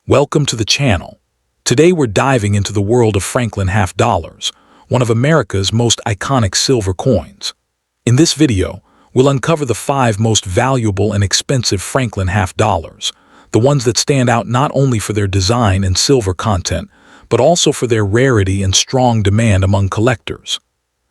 Welcome to the channel. Today we're diving into the world of Franklin half dollars, one of America's most iconic silver coins. In this video, we'll uncover the 5 most valuable and expensive Franklin half dollars, the ones that stand out not only for their design and silver content, but also for their rarity and strong demand among collectors.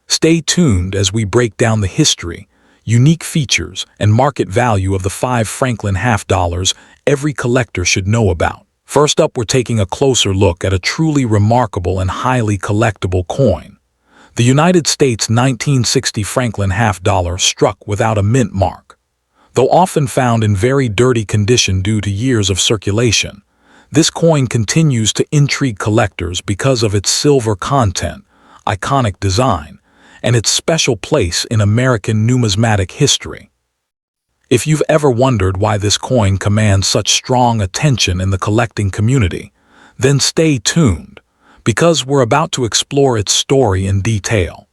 Stay tuned as we break down the history, unique features, and market value of the 5 Franklin half dollars every collector should know about. First up, we're taking a closer look at a truly remarkable and highly collectible coin. The United States 1960 Franklin half dollar struck without a mint mark. Though often found in very dirty condition due to years of circulation, this coin continues to intrigue collectors because of its silver content, iconic design, and its special place in American numismatic history. If you've ever wondered why this coin commands such strong attention in the collecting community, then stay tuned, because we're about to explore its story in detail.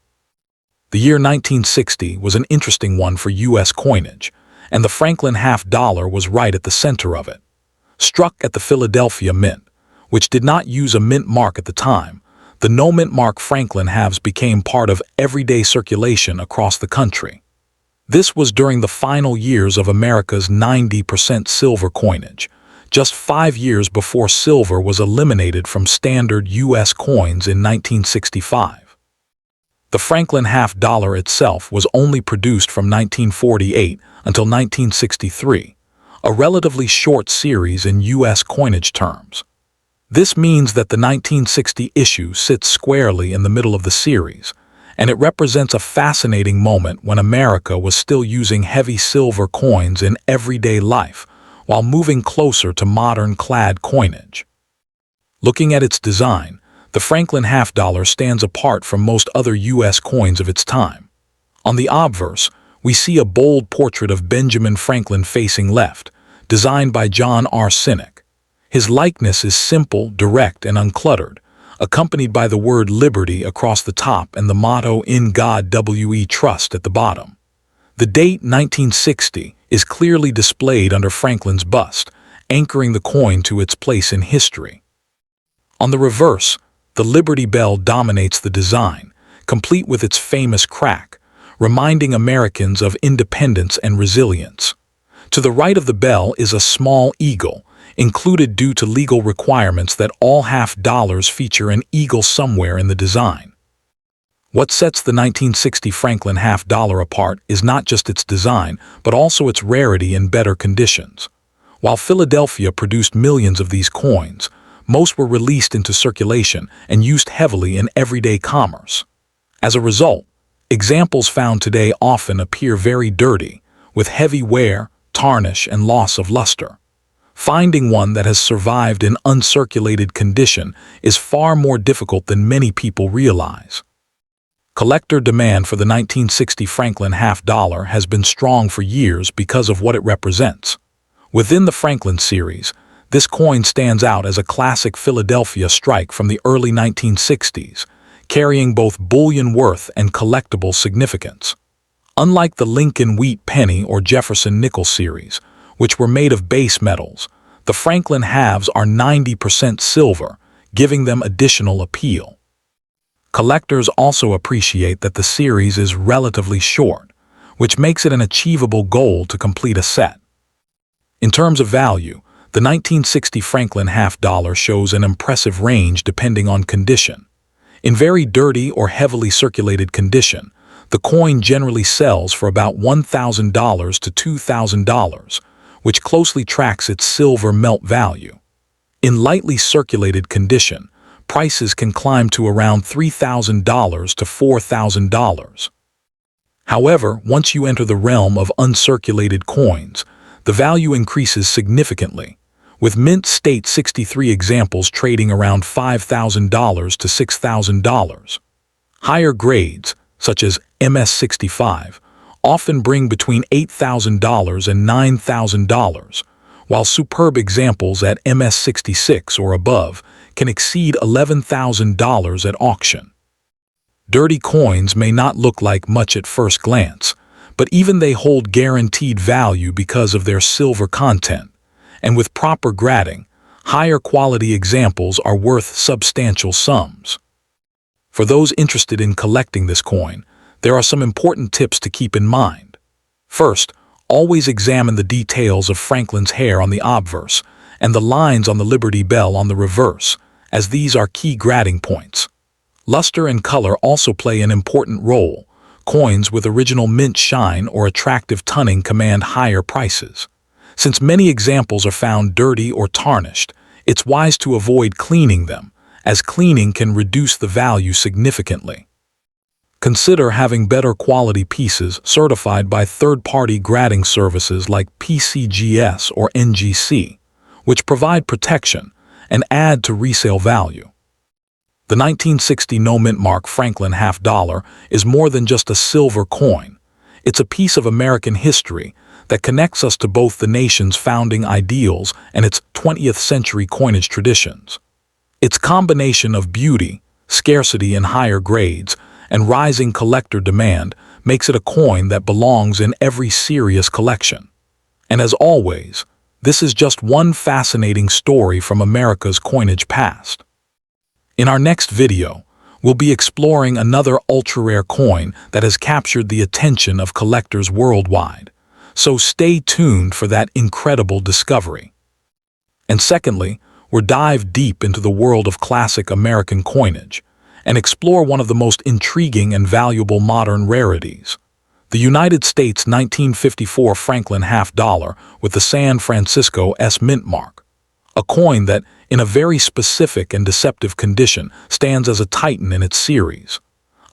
The year 1960 was an interesting one for U.S. coinage, and the Franklin half dollar was right at the center of it. Struck at the Philadelphia Mint, which did not use a mint mark at the time, the no-mint mark Franklin halves became part of everyday circulation across the country. This was during the final years of America's 90% silver coinage, just 5 years before silver was eliminated from standard U.S. coins in 1965. The Franklin half dollar itself was only produced from 1948 until 1963, a relatively short series in U.S. coinage terms. This means that the 1960 issue sits squarely in the middle of the series, and it represents a fascinating moment when America was still using heavy silver coins in everyday life while moving closer to modern clad coinage. Looking at its design, the Franklin half dollar stands apart from most other U.S. coins of its time. On the obverse, we see a bold portrait of Benjamin Franklin facing left, designed by John R. Sinek. His likeness is simple, direct, and uncluttered, accompanied by the word liberty across the top and the motto "In God We Trust" at the bottom. The date 1960 is clearly displayed under Franklin's bust, anchoring the coin to its place in history. On the reverse, the Liberty Bell dominates the design, complete with its famous crack, reminding Americans of independence and resilience. To the right of the bell is a small eagle, included due to legal requirements that all half dollars feature an eagle somewhere in the design. What sets the 1960 Franklin half dollar apart is not just its design, but also its rarity in better conditions. While Philadelphia produced millions of these coins, most were released into circulation and used heavily in everyday commerce. As a result, examples found today often appear very dirty, with heavy wear, tarnish, and loss of luster. Finding one that has survived in uncirculated condition is far more difficult than many people realize. Collector demand for the 1960 Franklin half dollar has been strong for years because of what it represents. Within the Franklin series, this coin stands out as a classic Philadelphia strike from the early 1960s, carrying both bullion worth and collectible significance. Unlike the Lincoln Wheat Penny or Jefferson Nickel series, which were made of base metals, the Franklin halves are 90% silver, giving them additional appeal. Collectors also appreciate that the series is relatively short, which makes it an achievable goal to complete a set. In terms of value, the 1960 Franklin half dollar shows an impressive range depending on condition. In very dirty or heavily circulated condition, the coin generally sells for about $1,000 to $2,000, which closely tracks its silver melt value. In lightly circulated condition, prices can climb to around $3,000 to $4,000. However, once you enter the realm of uncirculated coins, the value increases significantly, with Mint State 63 examples trading around $5,000 to $6,000. Higher grades, such as MS-65, often bring between $8,000 and $9,000, while superb examples at MS-66 or above can exceed $11,000 at auction. Dirty coins may not look like much at first glance, but even they hold guaranteed value because of their silver content, and with proper grading, higher quality examples are worth substantial sums. For those interested in collecting this coin, there are some important tips to keep in mind. First, always examine the details of Franklin's hair on the obverse and the lines on the Liberty Bell on the reverse, as these are key grading points. Luster and color also play an important role. Coins with original mint shine or attractive toning command higher prices. Since many examples are found dirty or tarnished, it's wise to avoid cleaning them, as cleaning can reduce the value significantly. Consider having better quality pieces certified by third-party grading services like PCGS or NGC, which provide protection and add to resale value. The 1960 no-mint mark Franklin half-dollar is more than just a silver coin. It's a piece of American history that connects us to both the nation's founding ideals and its 20th century coinage traditions. Its combination of beauty, scarcity in higher grades, and rising collector demand makes it a coin that belongs in every serious collection. And as always, this is just one fascinating story from America's coinage past. In our next video, we'll be exploring another ultra-rare coin that has captured the attention of collectors worldwide. So stay tuned for that incredible discovery. And secondly, we'll dive deep into the world of classic American coinage and explore one of the most intriguing and valuable modern rarities, the United States 1954 Franklin half-dollar with the San Francisco S mint mark, a coin that, in a very specific and deceptive condition, stands as a titan in its series,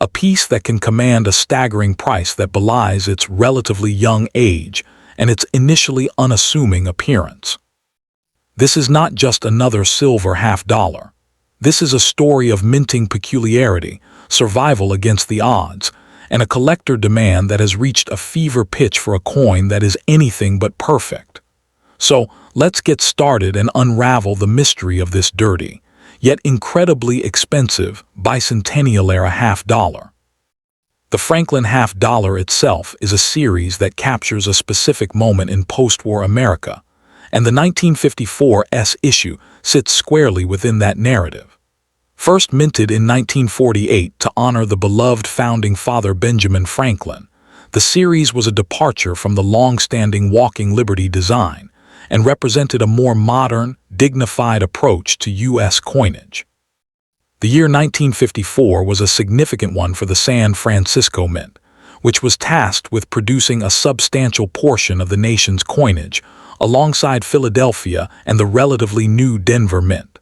a piece that can command a staggering price that belies its relatively young age and its initially unassuming appearance. This is not just another silver half-dollar. This is a story of minting peculiarity, survival against the odds, and a collector demand that has reached a fever pitch for a coin that is anything but perfect. So, let's get started and unravel the mystery of this dirty, yet incredibly expensive bicentennial-era half-dollar. The Franklin half-dollar itself is a series that captures a specific moment in post-war America, and the 1954 S issue sits squarely within that narrative. First minted in 1948 to honor the beloved founding father Benjamin Franklin, the series was a departure from the long-standing Walking Liberty design and represented a more modern, dignified approach to U.S. coinage. The year 1954 was a significant one for the San Francisco Mint, which was tasked with producing a substantial portion of the nation's coinage, alongside Philadelphia and the relatively new Denver Mint.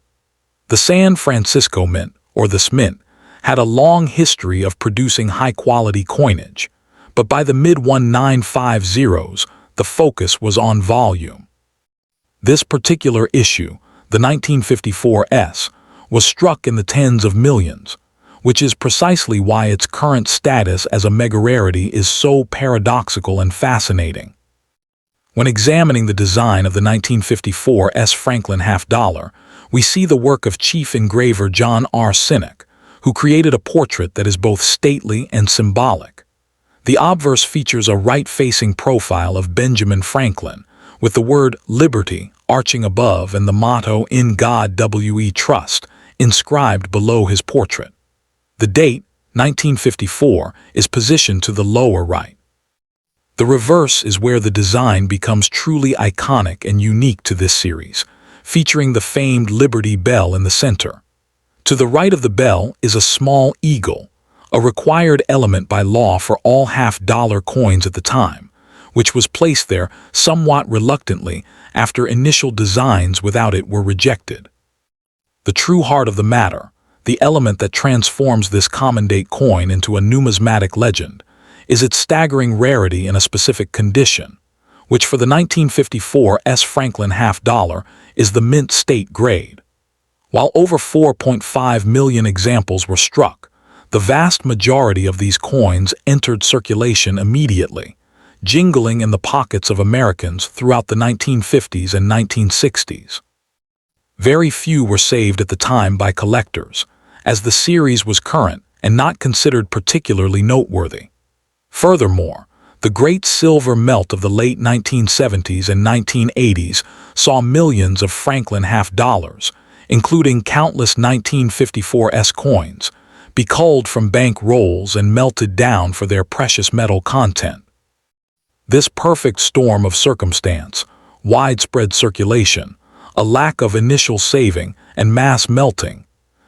The San Francisco Mint, or the SMint, had a long history of producing high-quality coinage, but by the mid-1950s, the focus was on volume. This particular issue, the 1954 S, was struck in the tens of millions, which is precisely why its current status as a mega rarity is so paradoxical and fascinating. When examining the design of the 1954 S Franklin half-dollar, we see the work of chief engraver John R. Sinek, who created a portrait that is both stately and symbolic. The obverse features a right-facing profile of Benjamin Franklin, with the word Liberty arching above and the motto In God We Trust inscribed below his portrait. The date, 1954, is positioned to the lower right. The reverse is where the design becomes truly iconic and unique to this series, featuring the famed Liberty Bell in the center. To the right of the bell is a small eagle, a required element by law for all half-dollar coins at the time, which was placed there somewhat reluctantly after initial designs without it were rejected. The true heart of the matter, the element that transforms this common-date coin into a numismatic legend, is its staggering rarity in a specific condition, which for the 1954 S Franklin half-dollar is the mint state grade. While over 4.5 million examples were struck, the vast majority of these coins entered circulation immediately, jingling in the pockets of Americans throughout the 1950s and 1960s. Very few were saved at the time by collectors, as the series was current and not considered particularly noteworthy. Furthermore, The great silver melt of the late 1970s and 1980s saw millions of Franklin half dollars, including countless 1954 coins, be culled from bank rolls and melted down for their precious metal content. This perfect storm of circumstance, widespread circulation, a lack of initial saving, and mass melting,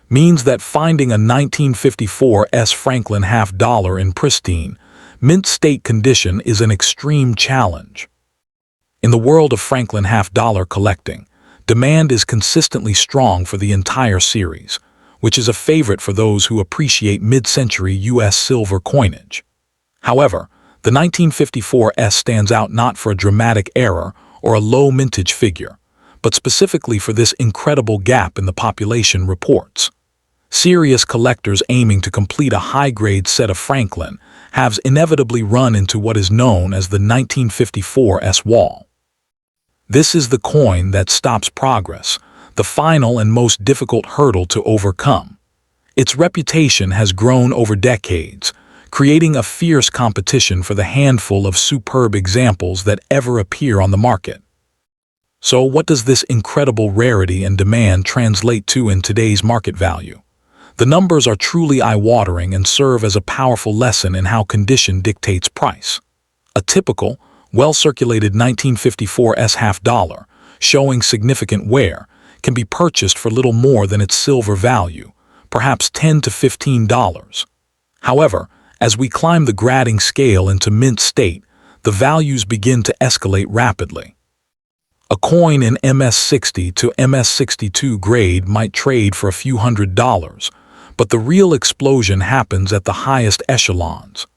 means that finding a 1954 Franklin half dollar in pristine, mint state condition is an extreme challenge. In the world of Franklin half dollar collecting, demand is consistently strong for the entire series, which is a favorite for those who appreciate mid-century U.S. silver coinage. However, the 1954 stands out not for a dramatic error or a low mintage figure, but specifically for this incredible gap in the population reports. Serious collectors aiming to complete a high-grade set of Franklin halves inevitably run into what is known as the 1954 wall. This is the coin that stops progress, the final and most difficult hurdle to overcome. Its reputation has grown over decades, creating a fierce competition for the handful of superb examples that ever appear on the market. So what does this incredible rarity and demand translate to in today's market value? The numbers are truly eye-watering and serve as a powerful lesson in how condition dictates price. A typical, well-circulated 1954 half dollar, showing significant wear, can be purchased for little more than its silver value, perhaps $10 to $15. However, as we climb the grading scale into mint state, the values begin to escalate rapidly. A coin in MS60 to MS62 grade might trade for a few $100s, but the real explosion happens at the highest echelons.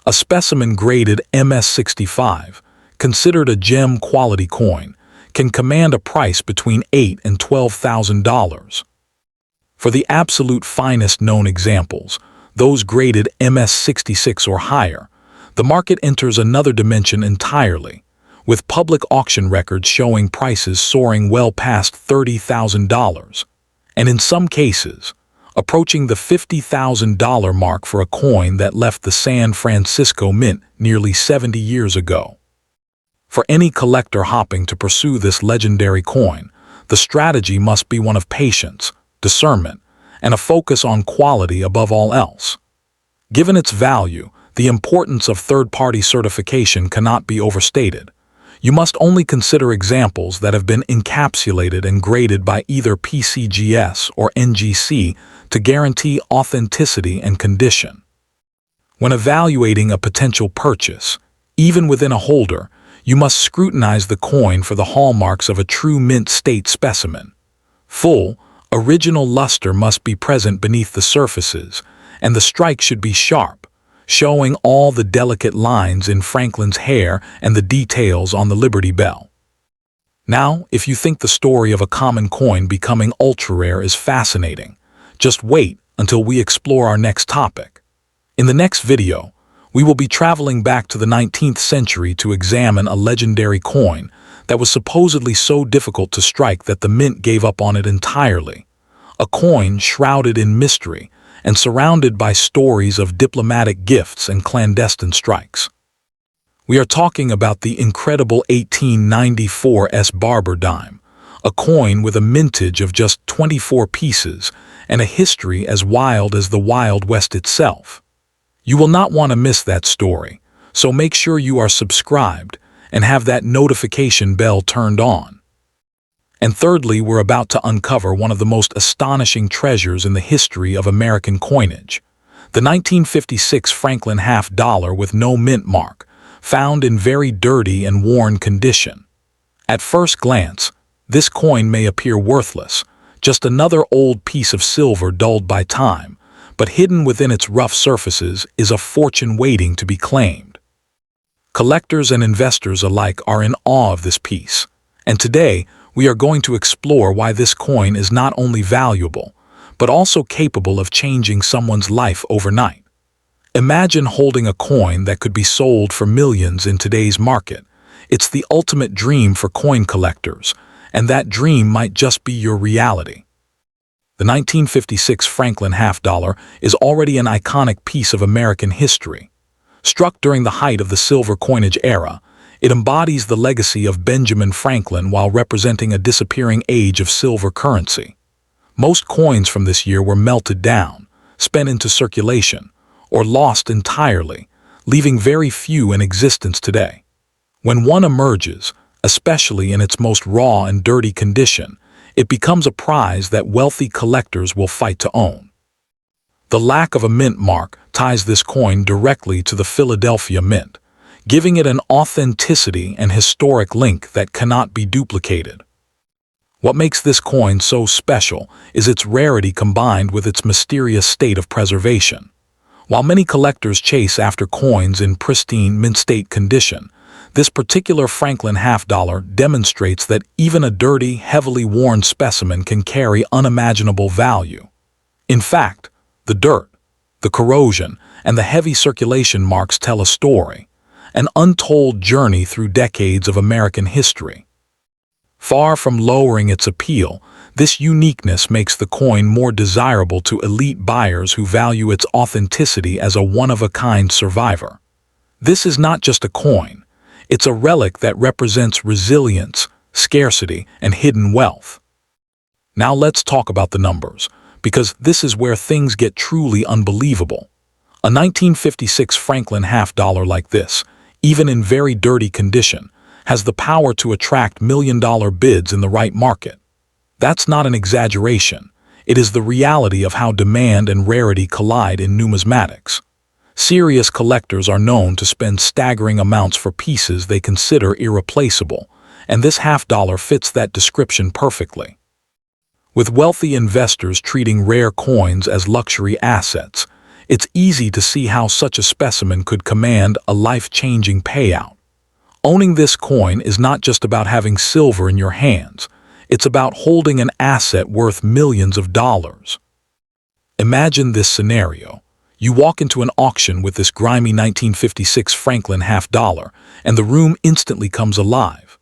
A specimen graded MS65, considered a gem quality coin, can command a price between $8,000 and $12,000. For the absolute finest known examples, those graded MS66 or higher, the market enters another dimension entirely, with public auction records showing prices soaring well past $30,000, and in some cases, approaching the $50,000 mark for a coin that left the San Francisco Mint nearly 70 years ago. For any collector hopping to pursue this legendary coin, the strategy must be one of patience, discernment, and a focus on quality above all else. Given its value, the importance of third-party certification cannot be overstated. You must only consider examples that have been encapsulated and graded by either PCGS or NGC to guarantee authenticity and condition. When evaluating a potential purchase, even within a holder, you must scrutinize the coin for the hallmarks of a true mint state specimen. Full, original luster must be present beneath the surfaces, and the strike should be sharp, showing all the delicate lines in Franklin's hair and the details on the Liberty Bell. Now, if you think the story of a common coin becoming ultra-rare is fascinating, just wait until we explore our next topic. In the next video, we will be traveling back to the 19th century to examine a legendary coin that was supposedly so difficult to strike that the mint gave up on it entirely. A coin shrouded in mystery and surrounded by stories of diplomatic gifts and clandestine strikes. We are talking about the incredible 1894 Barber dime, a coin with a mintage of just 24 pieces and a history as wild as the Wild West itself. You will not want to miss that story, so make sure you are subscribed and have that notification bell turned on. And thirdly, we're about to uncover one of the most astonishing treasures in the history of American coinage, the 1956 Franklin half dollar with no mint mark, found in very dirty and worn condition. At first glance, this coin may appear worthless, just another old piece of silver dulled by time, but hidden within its rough surfaces is a fortune waiting to be claimed. Collectors and investors alike are in awe of this piece, and today we are going to explore why this coin is not only valuable, but also capable of changing someone's life overnight. Imagine holding a coin that could be sold for millions in today's market. It's the ultimate dream for coin collectors, and that dream might just be your reality. The 1956 Franklin half dollar is already an iconic piece of American history. Struck during the height of the silver coinage era, it embodies the legacy of Benjamin Franklin while representing a disappearing age of silver currency. Most coins from this year were melted down, spent into circulation, or lost entirely, leaving very few in existence today. When one emerges, especially in its most raw and dirty condition, it becomes a prize that wealthy collectors will fight to own. The lack of a mint mark ties this coin directly to the Philadelphia Mint, giving it an authenticity and historic link that cannot be duplicated. What makes this coin so special is its rarity combined with its mysterious state of preservation. While many collectors chase after coins in pristine mint-state condition, this particular Franklin half-dollar demonstrates that even a dirty, heavily worn specimen can carry unimaginable value. In fact, the dirt, the corrosion, and the heavy circulation marks tell a story, an untold journey through decades of American history. Far from lowering its appeal, this uniqueness makes the coin more desirable to elite buyers who value its authenticity as a one-of-a-kind survivor. This is not just a coin, it's a relic that represents resilience, scarcity, and hidden wealth. Now let's talk about the numbers, because this is where things get truly unbelievable. A 1956 Franklin half-dollar like this, even in very dirty condition, has the power to attract million-dollar bids in the right market. That's not an exaggeration. It is the reality of how demand and rarity collide in numismatics. Serious collectors are known to spend staggering amounts for pieces they consider irreplaceable, and this half-dollar fits that description perfectly. With wealthy investors treating rare coins as luxury assets, it's easy to see how such a specimen could command a life-changing payout. Owning this coin is not just about having silver in your hands, it's about holding an asset worth millions of dollars. Imagine this scenario. You walk into an auction with this grimy 1956 Franklin half-dollar, and the room instantly comes alive.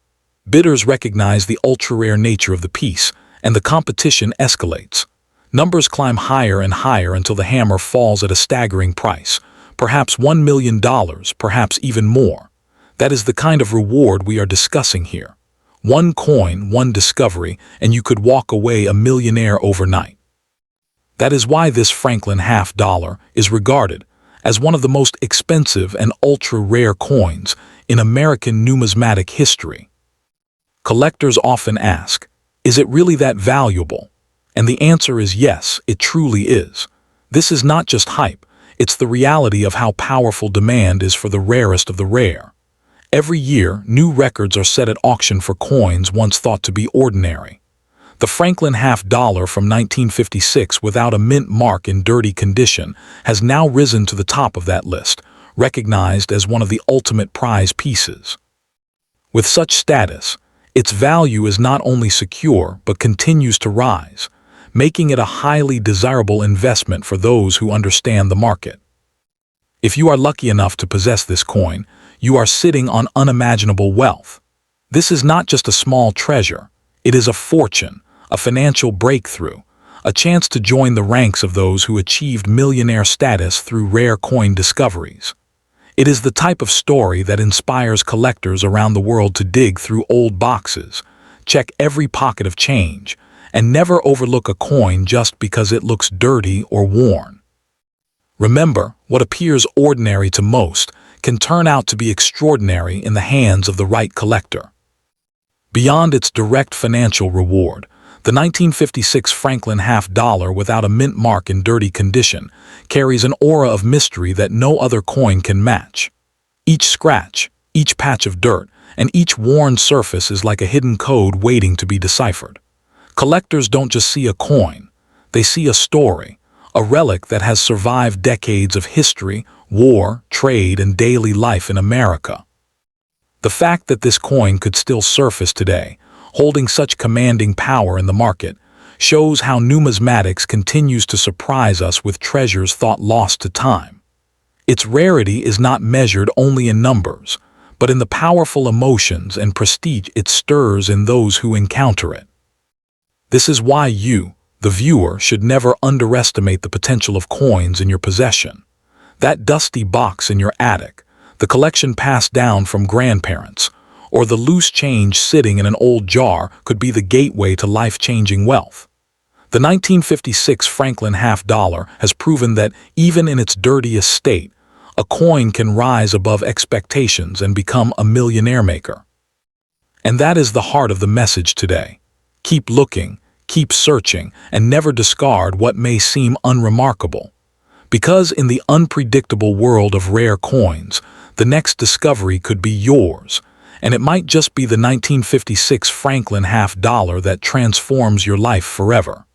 Bidders recognize the ultra-rare nature of the piece, and the competition escalates. Numbers climb higher and higher until the hammer falls at a staggering price, perhaps $1 million, perhaps even more. That is the kind of reward we are discussing here. One coin, one discovery, and you could walk away a millionaire overnight. That is why this Franklin half-dollar is regarded as one of the most expensive and ultra-rare coins in American numismatic history. Collectors often ask, is it really that valuable? And the answer is yes, it truly is. This is not just hype, it's the reality of how powerful demand is for the rarest of the rare. Every year, new records are set at auction for coins once thought to be ordinary. The Franklin half-dollar from 1956 without a mint mark in dirty condition has now risen to the top of that list, recognized as one of the ultimate prize pieces. With such status, its value is not only secure but continues to rise, making it a highly desirable investment for those who understand the market. If you are lucky enough to possess this coin, you are sitting on unimaginable wealth. This is not just a small treasure, it is a fortune, a financial breakthrough, a chance to join the ranks of those who achieved millionaire status through rare coin discoveries. It is the type of story that inspires collectors around the world to dig through old boxes, check every pocket of change, and never overlook a coin just because it looks dirty or worn. Remember, what appears ordinary to most can turn out to be extraordinary in the hands of the right collector. Beyond its direct financial reward, the 1956 Franklin half-dollar without a mint mark in dirty condition carries an aura of mystery that no other coin can match. Each scratch, each patch of dirt, and each worn surface is like a hidden code waiting to be deciphered. Collectors don't just see a coin, they see a story, a relic that has survived decades of history, war, trade, and daily life in America. The fact that this coin could still surface today, holding such commanding power in the market, shows how numismatics continues to surprise us with treasures thought lost to time. Its rarity is not measured only in numbers, but in the powerful emotions and prestige it stirs in those who encounter it. This is why you, the viewer, should never underestimate the potential of coins in your possession. That dusty box in your attic, the collection passed down from grandparents, or the loose change sitting in an old jar could be the gateway to life-changing wealth. The 1956 Franklin half dollar has proven that even in its dirtiest state, a coin can rise above expectations and become a millionaire maker. And that is the heart of the message today. Keep looking, keep searching, and never discard what may seem unremarkable. Because in the unpredictable world of rare coins, the next discovery could be yours, and it might just be the 1956 Franklin half dollar that transforms your life forever.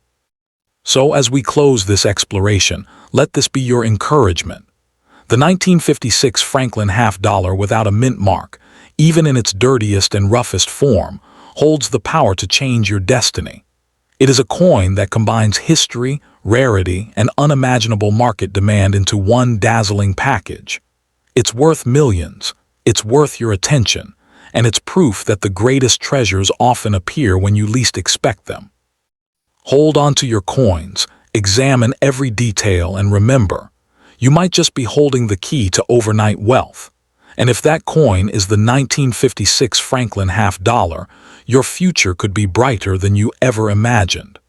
So as we close this exploration, let this be your encouragement. The 1956 Franklin half dollar without a mint mark, even in its dirtiest and roughest form, holds the power to change your destiny. It is a coin that combines history, rarity, and unimaginable market demand into one dazzling package. It's worth millions, it's worth your attention, and it's proof that the greatest treasures often appear when you least expect them. Hold on to your coins, examine every detail, and remember, you might just be holding the key to overnight wealth. And if that coin is the 1956 Franklin half dollar, your future could be brighter than you ever imagined.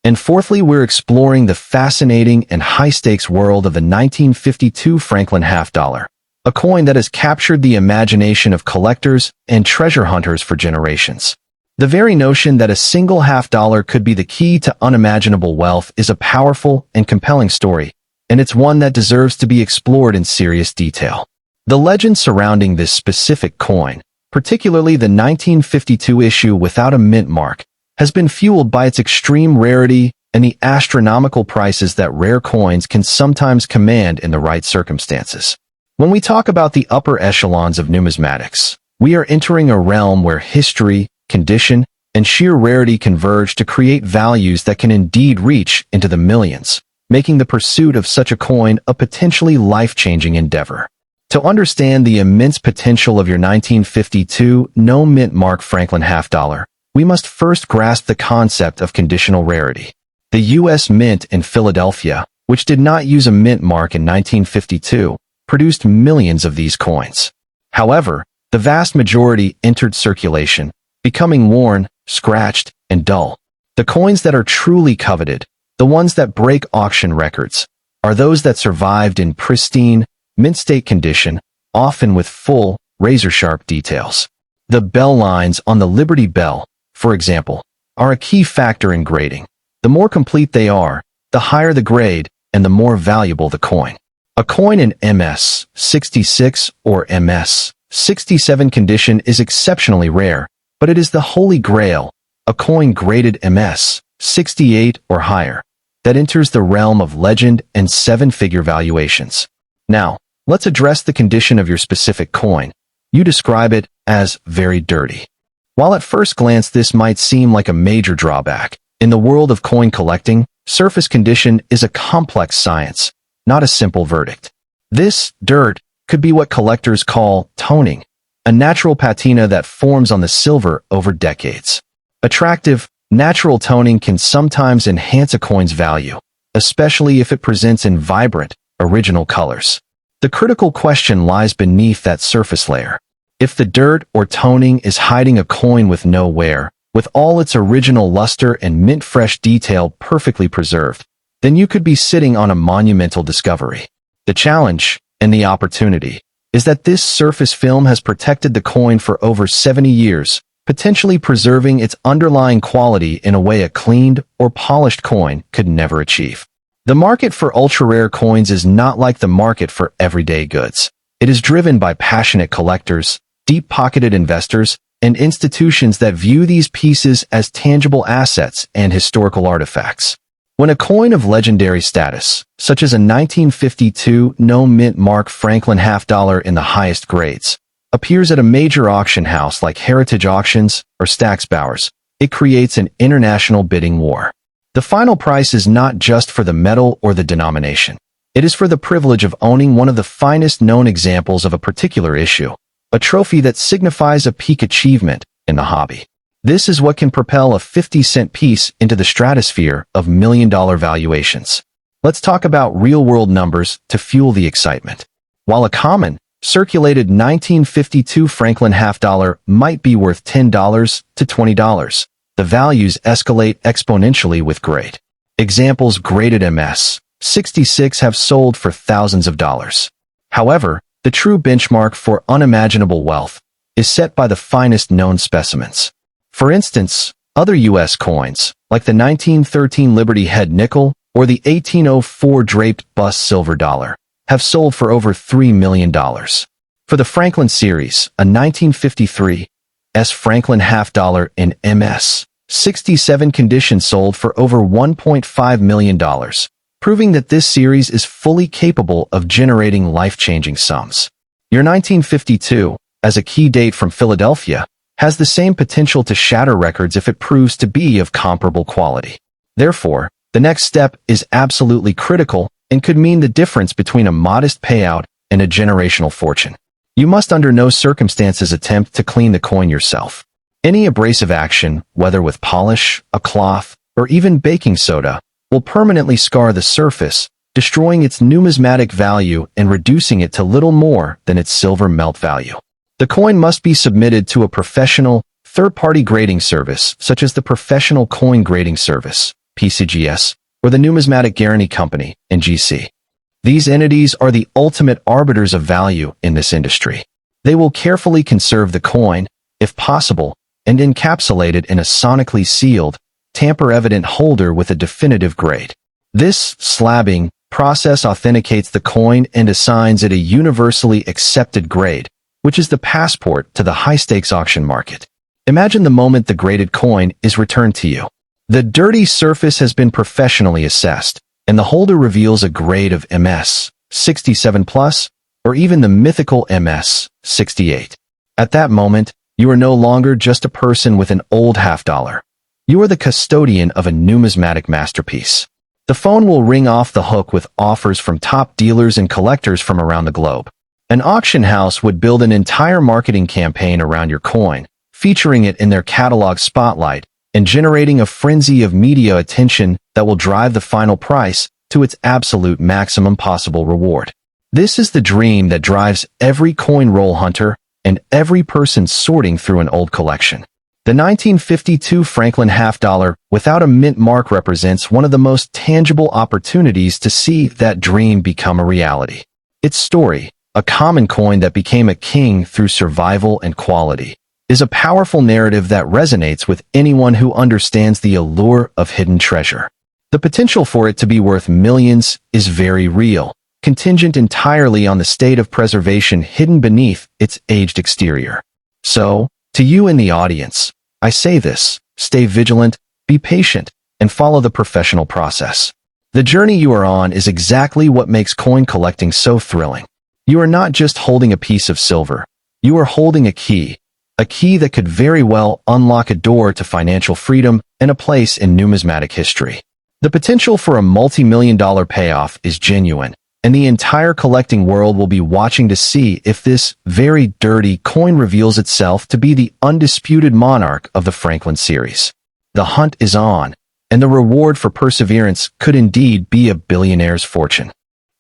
And fourthly, we're exploring the fascinating and high-stakes world of the 1952 Franklin half dollar, a coin that has captured the imagination of collectors and treasure hunters for generations. The very notion that a single half dollar could be the key to unimaginable wealth is a powerful and compelling story, and it's one that deserves to be explored in serious detail. The legend surrounding this specific coin, particularly the 1952 issue without a mint mark, has been fueled by its extreme rarity and the astronomical prices that rare coins can sometimes command in the right circumstances. When we talk about the upper echelons of numismatics, we are entering a realm where history, condition, and sheer rarity converge to create values that can indeed reach into the millions, making the pursuit of such a coin a potentially life-changing endeavor. To understand the immense potential of your 1952 no-mint mark Franklin half dollar, we must first grasp the concept of conditional rarity. The U.S. Mint in Philadelphia, which did not use a mint mark in 1952, produced millions of these coins. However, the vast majority entered circulation, becoming worn, scratched, and dull. The coins that are truly coveted, the ones that break auction records, are those that survived in pristine, mint-state condition, often with full, razor-sharp details. The bell lines on the Liberty Bell, for example, are a key factor in grading. The more complete they are, the higher the grade and the more valuable the coin. A coin in MS 66 or MS 67 condition is exceptionally rare, but it is the holy grail, a coin graded MS 68 or higher, that enters the realm of legend and seven-figure valuations. Now, let's address the condition of your specific coin. You describe it as very dirty. While at first glance this might seem like a major drawback, in the world of coin collecting, surface condition is a complex science, not a simple verdict. This dirt could be what collectors call toning, a natural patina that forms on the silver over decades. Attractive, natural toning can sometimes enhance a coin's value, especially if it presents in vibrant, original colors. The critical question lies beneath that surface layer. If the dirt or toning is hiding a coin with no wear, with all its original luster and mint-fresh detail perfectly preserved, then you could be sitting on a monumental discovery. The challenge, and the opportunity, is that this surface film has protected the coin for over 70 years, potentially preserving its underlying quality in a way a cleaned or polished coin could never achieve. The market for ultra-rare coins is not like the market for everyday goods. It is driven by passionate collectors, deep-pocketed investors, and institutions that view these pieces as tangible assets and historical artifacts. When a coin of legendary status, such as a 1952 no-mint mark Franklin half dollar in the highest grades, appears at a major auction house like Heritage Auctions or Stack's Bowers, it creates an international bidding war. The final price is not just for the metal or the denomination. It is for the privilege of owning one of the finest known examples of a particular issue, a trophy that signifies a peak achievement in the hobby. This is what can propel a 50-cent piece into the stratosphere of million-dollar valuations. let's talk about real-world numbers to fuel the excitement. While a common, circulated 1952 Franklin half-dollar might be worth $10 to $20, the values escalate exponentially with grade. Examples: graded MS 66 have sold for thousands of dollars. However, the true benchmark for unimaginable wealth is set by the finest known specimens. For instance, other U.S. coins, like the 1913 Liberty Head nickel or the 1804 draped bust silver dollar, have sold for over $3 million. For the Franklin series, a 1953 S. Franklin half-dollar in MS 67 condition sold for over $1.5 million, proving that this series is fully capable of generating life-changing sums. Your 1952, as a key date from Philadelphia, has the same potential to shatter records if it proves to be of comparable quality. Therefore, the next step is absolutely critical and could mean the difference between a modest payout and a generational fortune. You must under no circumstances attempt to clean the coin yourself. Any abrasive action, whether with polish, a cloth, or even baking soda, will permanently scar the surface, destroying its numismatic value and reducing it to little more than its silver melt value. The coin must be submitted to a professional, third-party grading service, such as the Professional Coin Grading Service, PCGS, or the Numismatic Guarantee Company, NGC. These entities are the ultimate arbiters of value in this industry. They will carefully conserve the coin, if possible, and encapsulate it in a sonically sealed, tamper-evident holder with a definitive grade. This slabbing process authenticates the coin and assigns it a universally accepted grade, which is the passport to the high-stakes auction market. Imagine the moment the graded coin is returned to you. The dirty surface has been professionally assessed, and the holder reveals a grade of MS 67 plus, or even the mythical MS 68. At that moment, you are no longer just a person with an old half-dollar. You are the custodian of a numismatic masterpiece. The phone will ring off the hook with offers from top dealers and collectors from around the globe. An auction house would build an entire marketing campaign around your coin, featuring it in their catalog spotlight and generating a frenzy of media attention that will drive the final price to its absolute maximum possible reward. This is the dream that drives every coin roll hunter and every person sorting through an old collection. The 1952 Franklin half-dollar without a mint mark represents one of the most tangible opportunities to see that dream become a reality. Its story, a common coin that became a king through survival and quality, is a powerful narrative that resonates with anyone who understands the allure of hidden treasure. The potential for it to be worth millions is very real, contingent entirely on the state of preservation hidden beneath its aged exterior. So, to you in the audience, I say this: stay vigilant, be patient, and follow the professional process. The journey you are on is exactly what makes coin collecting so thrilling. You are not just holding a piece of silver. You are holding a key that could very well unlock a door to financial freedom and a place in numismatic history. The potential for a multi-million-dollar payoff is genuine, and the entire collecting world will be watching to see if this very dirty coin reveals itself to be the undisputed monarch of the Franklin series. The hunt is on, and the reward for perseverance could indeed be a billionaire's fortune.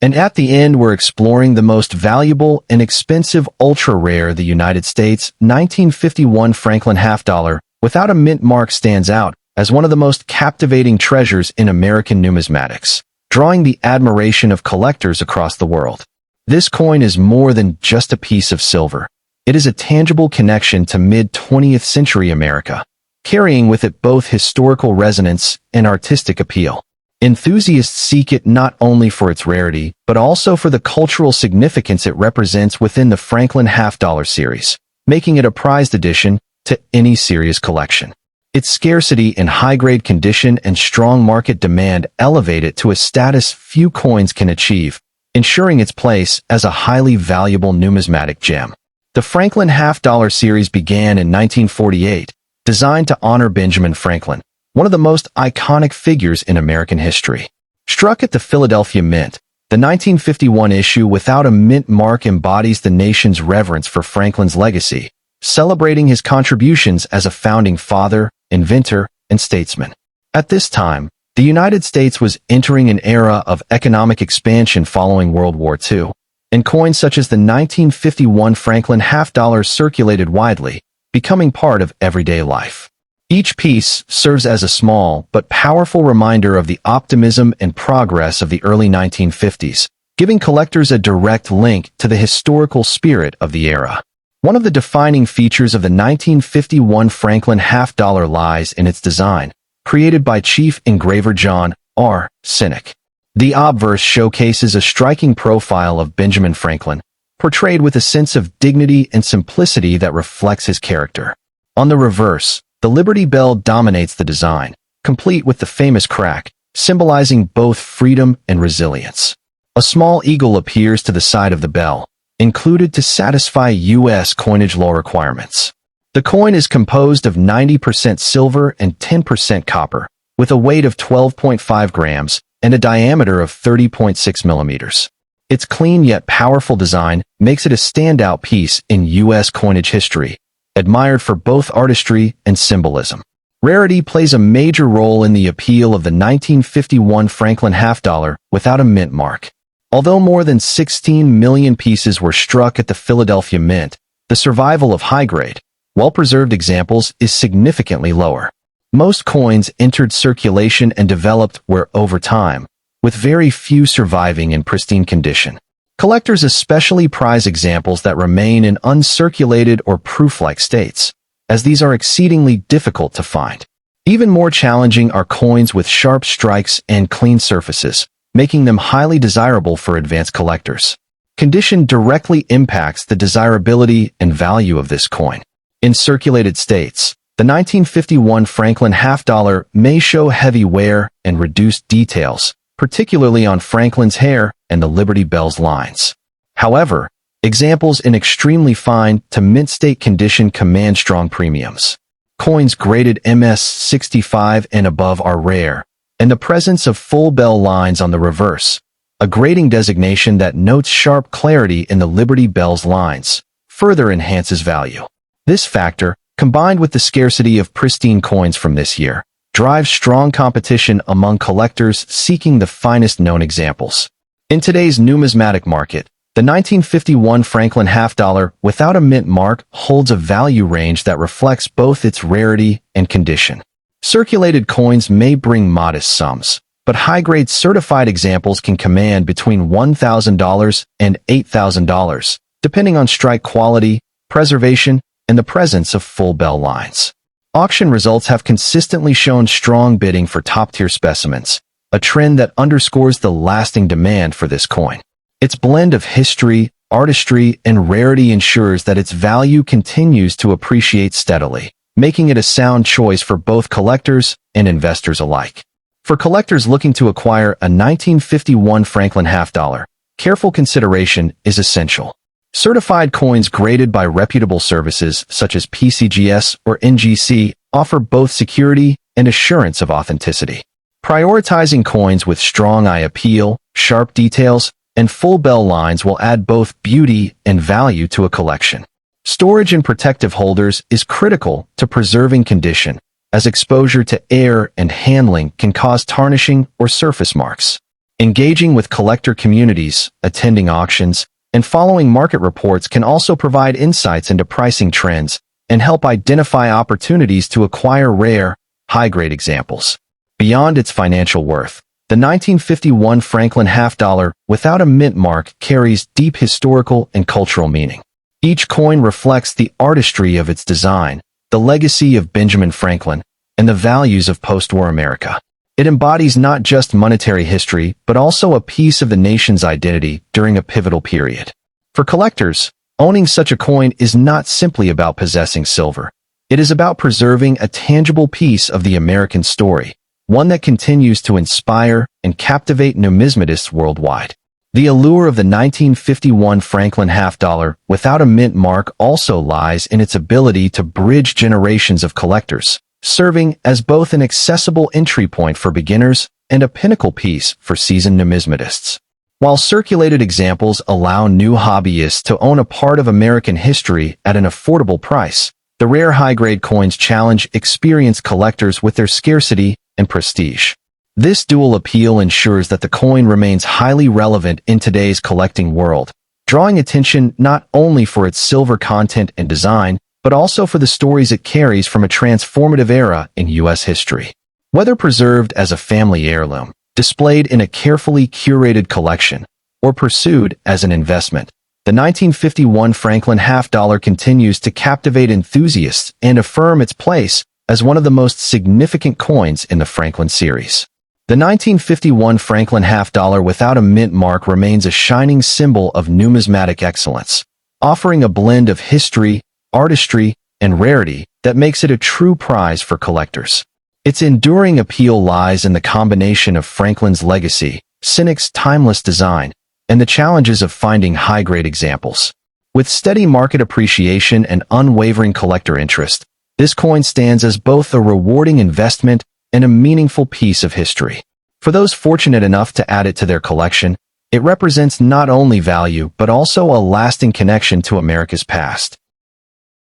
And at the end, we're exploring the most valuable and expensive ultra-rare. The United States 1951 Franklin half-dollar without a mint mark stands out as one of the most captivating treasures in American numismatics, drawing the admiration of collectors across the world. This coin is more than just a piece of silver. It is a tangible connection to mid-20th century America, carrying with it both historical resonance and artistic appeal. Enthusiasts seek it not only for its rarity, but also for the cultural significance it represents within the Franklin half-dollar series, making it a prized addition to any serious collection. Its scarcity in high-grade condition and strong market demand elevate it to a status few coins can achieve, ensuring its place as a highly valuable numismatic gem. The Franklin half-dollar series began in 1948, designed to honor Benjamin Franklin, one of the most iconic figures in American history. Struck at the Philadelphia Mint, the 1951 issue without a mint mark embodies the nation's reverence for Franklin's legacy, celebrating his contributions as a founding father, inventor, and statesman. At this time, The United States was entering an era of economic expansion following World War II, and coins such as the 1951 Franklin half-dollar circulated widely, becoming part of everyday life. Each piece serves as a small but powerful reminder of the optimism and progress of the early 1950s, giving collectors a direct link to the historical spirit of the era. One of the defining features of the 1951 Franklin half-dollar lies in its design, created by chief engraver John R. Sinek. The obverse showcases a striking profile of Benjamin Franklin, portrayed with a sense of dignity and simplicity that reflects his character. On the reverse, the Liberty Bell dominates the design, complete with the famous crack, symbolizing both freedom and resilience. A small eagle appears to the side of the bell, included to satisfy U.S. coinage law requirements. The coin is composed of 90% silver and 10% copper, with a weight of 12.5 grams and a diameter of 30.6 millimeters. Its clean yet powerful design makes it a standout piece in U.S. coinage history, admired for both artistry and symbolism. Rarity plays a major role in the appeal of the 1951 Franklin half-dollar without a mint mark. Although more than 16 million pieces were struck at the Philadelphia Mint, the survival of high-grade, well-preserved examples is significantly lower. Most coins entered circulation and developed over time, with very few surviving in pristine condition. Collectors especially prize examples that remain in uncirculated or proof-like states, as these are exceedingly difficult to find. Even more challenging are coins with sharp strikes and clean surfaces, making them highly desirable for advanced collectors. Condition directly impacts the desirability and value of this coin. In circulated states, the 1951 Franklin half-dollar may show heavy wear and reduced details, particularly on Franklin's hair and the Liberty Bell's lines. However, examples in extremely fine to mint state condition command strong premiums. Coins graded MS-65 and above are rare, and the presence of full bell lines on the reverse, a grading designation that notes sharp clarity in the Liberty Bell's lines, further enhances value. This factor, combined with the scarcity of pristine coins from this year, drives strong competition among collectors seeking the finest known examples. In today's numismatic market, the 1951 Franklin half-dollar without a mint mark holds a value range that reflects both its rarity and condition. Circulated coins may bring modest sums, but high-grade certified examples can command between $1,000 and $8,000, depending on strike quality, preservation, and the presence of full bell lines. Auction results have consistently shown strong bidding for top-tier specimens, a trend that underscores the lasting demand for this coin. Its blend of history, artistry, and rarity ensures that its value continues to appreciate steadily, making it a sound choice for both collectors and investors alike. For collectors looking to acquire a 1951 Franklin half-dollar, careful consideration is essential. Certified coins graded by reputable services such as PCGS or NGC offer both security and assurance of authenticity. Prioritizing coins with strong eye appeal, sharp details, and full bell lines will add both beauty and value to a collection. Storage in protective holders is critical to preserving condition, as exposure to air and handling can cause tarnishing or surface marks. Engaging with collector communities, attending auctions, and following market reports can also provide insights into pricing trends and help identify opportunities to acquire rare, high-grade examples. Beyond its financial worth, the 1951 Franklin half-dollar without a mint mark carries deep historical and cultural meaning. Each coin reflects the artistry of its design, the legacy of Benjamin Franklin, and the values of post-war America. It embodies not just monetary history, but also a piece of the nation's identity during a pivotal period. For collectors, owning such a coin is not simply about possessing silver. It is about preserving a tangible piece of the American story, one that continues to inspire and captivate numismatists worldwide. The allure of the 1951 Franklin half-dollar without a mint mark also lies in its ability to bridge generations of collectors, serving as both an accessible entry point for beginners and a pinnacle piece for seasoned numismatists. While circulated examples allow new hobbyists to own a part of American history at an affordable price, the rare high-grade coins challenge experienced collectors with their scarcity and prestige. This dual appeal ensures that the coin remains highly relevant in today's collecting world, drawing attention not only for its silver content and design, but also for the stories it carries from a transformative era in U.S. history. Whether preserved as a family heirloom, displayed in a carefully curated collection, or pursued as an investment, the 1951 Franklin half-dollar continues to captivate enthusiasts and affirm its place as one of the most significant coins in the Franklin series. The 1951 Franklin half-dollar without a mint mark remains a shining symbol of numismatic excellence, offering a blend of history, artistry, and rarity that makes it a true prize for collectors. Its enduring appeal lies in the combination of Franklin's legacy, Cynic's timeless design, and the challenges of finding high-grade examples. With steady market appreciation and unwavering collector interest, this coin stands as both a rewarding investment and a meaningful piece of history. For those fortunate enough to add it to their collection, it represents not only value but also a lasting connection to America's past.